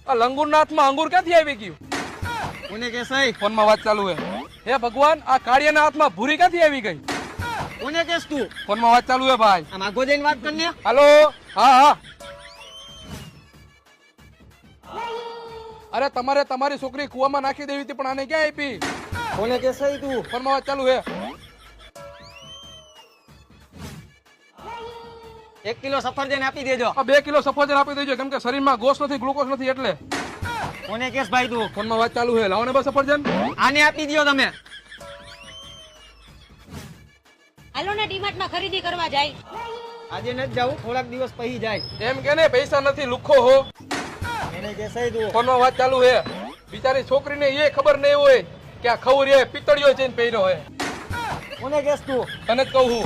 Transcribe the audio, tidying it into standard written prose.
આ લંગુરના હાથમાં અંગુર ક્યાંથી આવી ગયું? કોને કે સહી? ફોનમાં વાત ચાલુ હે. હે ભગવાન, આ કાળિયાના હાથમાં ભૂરી ક્યાંથી આવી ગઈ? કોને કેસ તું? ફોનમાં વાત ચાલુ હે ભાઈ. આમ આગો જઈને વાત કરને. હાલો. હા હા. અરે તમારે તમારી છોકરી કુવામાં નાખી દેવી હતી, પણ આને ક્યાં આપી? કોને કે સહી તું? ફોનમાં વાત ચાલુ હે. 1 કિલો સફરજન આપી દેજો. આ 2 કિલો સફરજન આપી દેજો, કેમ કે શરીરમાં ગોસ નથી, ગ્લુકોઝ નથી એટલે. કોને કેસ ભાઈ તું? ફોનમાં વાત ચાલુ હે. લાવો ને બસ સફરજન. આને આપી દો તમે. હાલો ને ડીમાર્ટ માં ખરીદી કરવા જાય. આજે નથી જાવું, થોડાક દિવસ પછી જાય. એમ કે ને પૈસા નથી, લુખો હો. એને કે સહી તું? ફોનમાં વાત ચાલુ હે. બિચારી છોકરીને એ ખબર નહીં હોય કે આ ખવરી હે પિત્તળિયો જઈને પહેર્યો હે. કોને કેસ તું? તને જ કહું છું.